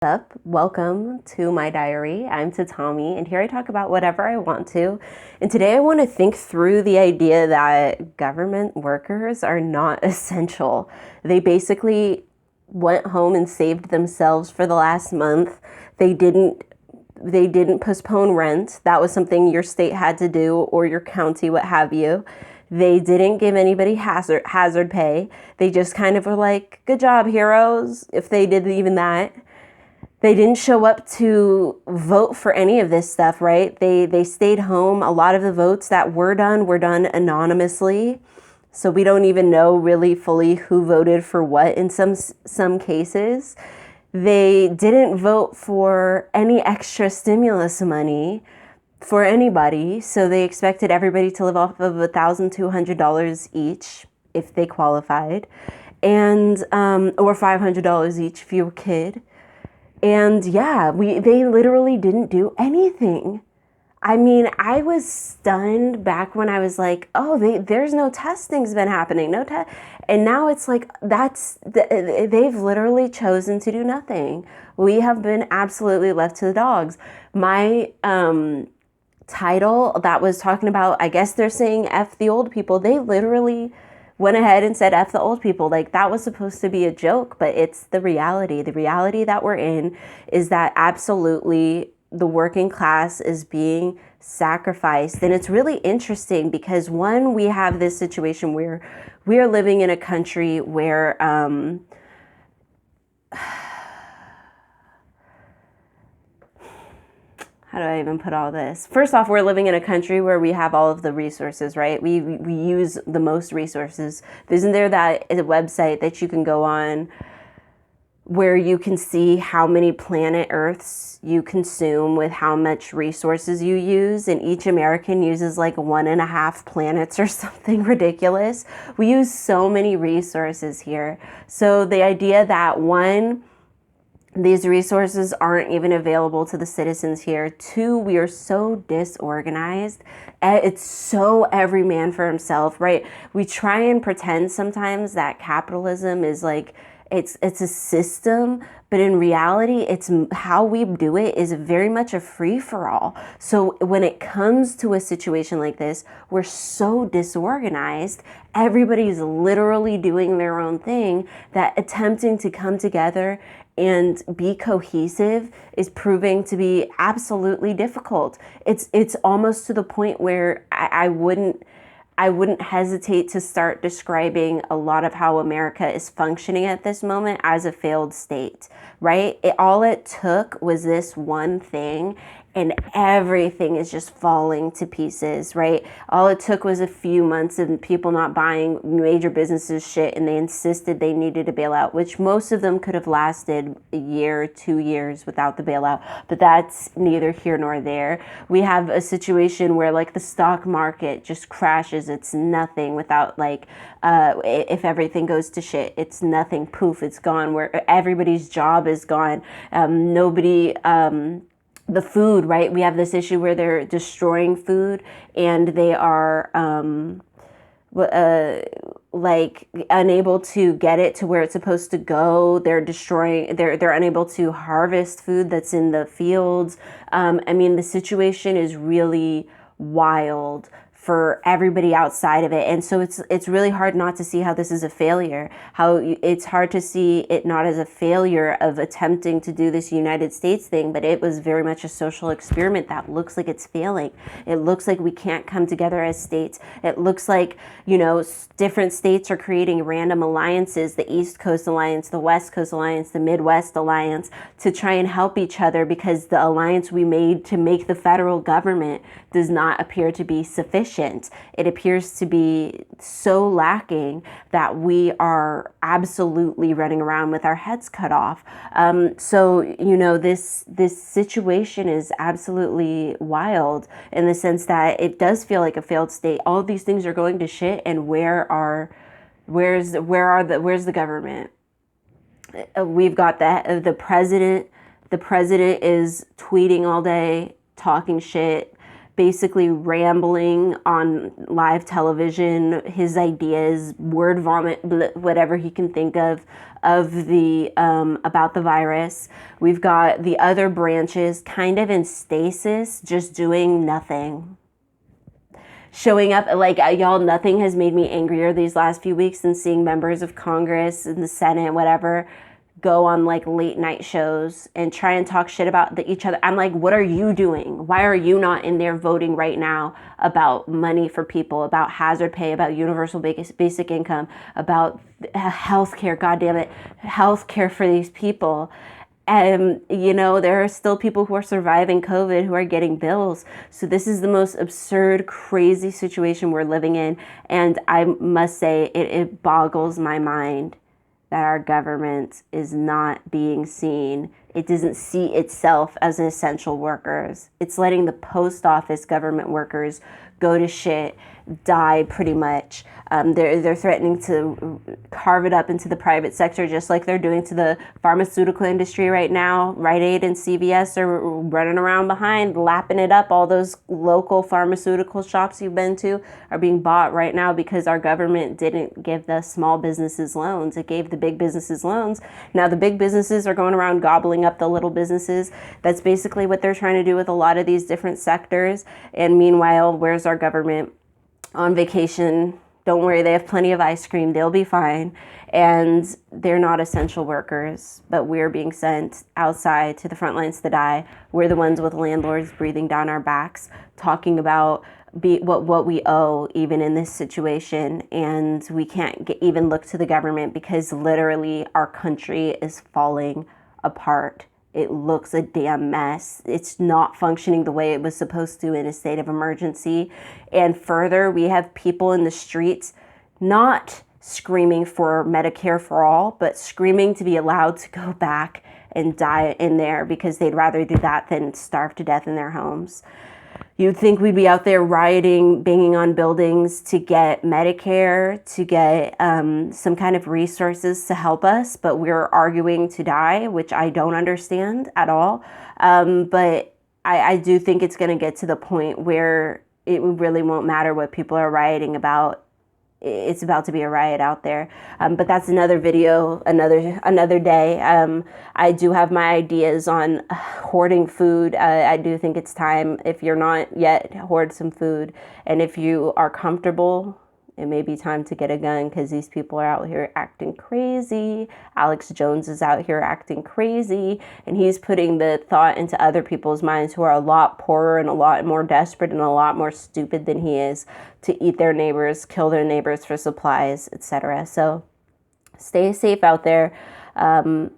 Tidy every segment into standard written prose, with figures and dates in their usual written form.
Up? Welcome to my diary. I'm Tatami, and here I talk about whatever I want to. And today I want to think through the idea that government workers are not essential. They basically went home and saved themselves for the last month. They didn't they didn't postpone rent. That was something your state had to do, or your county, what have you. They didn't give anybody hazard pay. They just kind of were like, "Good job, heroes," if they did even that. They didn't show up to vote for any of this stuff, right? They stayed home. A lot of the votes that were done anonymously. So we don't even know really fully who voted for what in some cases. They didn't vote for any extra stimulus money for anybody. So they expected everybody to live off of $1,200 each if they qualified, and or $500 each if you were a kid. And yeah, they literally didn't do anything. I mean, I was stunned back when I was like, "Oh, there's no testing's been happening, no test," and now it's like they've literally chosen to do nothing. We have been absolutely left to the dogs. My title that was talking about, I guess they're saying F the old people. They literally went ahead and said F the old people. Like, that was supposed to be a joke, but it's the reality. The reality that we're in is that absolutely the working class is being sacrificed. And it's really interesting because, one, we have this situation where we are living in a country where how do I even put all this? First off, we're living in a country where we have all of the resources, right? We use the most resources. Isn't there that is a website that you can go on where you can see how many planet Earths you consume with how much resources you use? And each American uses like 1.5 planets or something ridiculous. We use so many resources here. So the idea that, one, these resources aren't even available to the citizens here. Two, we are so disorganized. It's so every man for himself, right? We try and pretend sometimes that capitalism is like, it's a system, but in reality, it's how we do it is very much a free for all. So when it comes to a situation like this, we're so disorganized. Everybody's literally doing their own thing, that attempting to come together and be cohesive is proving to be absolutely difficult. It's almost to the point where I wouldn't hesitate to start describing a lot of how America is functioning at this moment as a failed state, right? All it took was this one thing, and everything is just falling to pieces, right? All it took was a few months of people not buying major businesses shit, and they insisted they needed a bailout, which most of them could have lasted a year, 2 years without the bailout, but that's neither here nor there. We have a situation where, like, the stock market just crashes. It's nothing without, like, if everything goes to shit, it's nothing. Poof, it's gone. Where everybody's job is gone. Nobody. The food, right? We have this issue where they're destroying food, and they are like unable to get it to where it's supposed to go. They're destroying. They're unable to harvest food that's in the fields. I mean, the situation is really wild for everybody outside of it, and so it's really hard not to see how this is a failure. It's hard to see it not as a failure of attempting to do this United States thing, but it was very much a social experiment that looks like it's failing. It looks like we can't come together as states. It looks like, different states are creating random alliances, the East Coast Alliance, the West Coast Alliance, the Midwest Alliance, to try and help each other, because the alliance we made to make the federal government does not appear to be sufficient. It appears to be so lacking that we are absolutely running around with our heads cut off. This situation is absolutely wild in the sense that it does feel like a failed state. All of these things are going to shit, and where's the government? We've got the president. The president is tweeting all day, talking shit, basically rambling on live television, his ideas, word vomit, whatever he can think of the about the virus. We've got the other branches kind of in stasis, just doing nothing. Showing up, like, y'all, nothing has made me angrier these last few weeks than seeing members of Congress and the Senate, whatever, go on like late night shows and try and talk shit about each other. I'm like, what are you doing? Why are you not in there voting right now about money for people, about hazard pay, about universal basic income, about healthcare? God damn it, healthcare for these people. And, you know, there are still people who are surviving COVID who are getting bills. So this is the most absurd, crazy situation we're living in. And I must say, it boggles my mind that our government is not being seen. It doesn't see itself as an essential workers. It's letting the post office government workers go to shit, die pretty much. They're threatening to carve it up into the private sector, just like they're doing to the pharmaceutical industry right now. Rite Aid and CVS are running around behind, lapping it up. All those local pharmaceutical shops you've been to are being bought right now because our government didn't give the small businesses loans. It gave the big businesses loans. Now the big businesses are going around gobbling up the little businesses. That's basically what they're trying to do with a lot of these different sectors. And meanwhile, where's our government? On vacation. Don't worry, they have plenty of ice cream. They'll be fine. And they're not essential workers, but we're being sent outside to the front lines to die. We're the ones with landlords breathing down our backs, talking about what we owe even in this situation. And we can't even look to the government because literally our country is falling apart. It looks a damn mess. It's not functioning the way it was supposed to in a state of emergency. And further, we have people in the streets not screaming for Medicare for all, but screaming to be allowed to go back and die in there because they'd rather do that than starve to death in their homes. You'd think we'd be out there rioting, banging on buildings to get Medicare, to get some kind of resources to help us, but we're arguing to die, which I don't understand at all. But I do think it's going to get to the point where it really won't matter what people are rioting about. It's about to be a riot out there. But that's another video, another day. I do have my ideas on hoarding food. I do think it's time, if you're not yet, hoard some food. And if you are comfortable, it may be time to get a gun because these people are out here acting crazy. Alex Jones is out here acting crazy, and he's putting the thought into other people's minds who are a lot poorer and a lot more desperate and a lot more stupid than he is to eat their neighbors, kill their neighbors for supplies, etc. So stay safe out there. I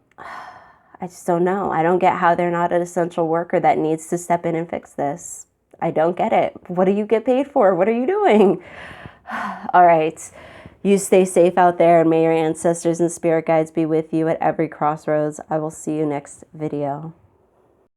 just don't know. I don't get how they're not an essential worker that needs to step in and fix this. I don't get it. What do you get paid for? What are you doing? All right. You stay safe out there, and may your ancestors and spirit guides be with you at every crossroads. I will see you next video.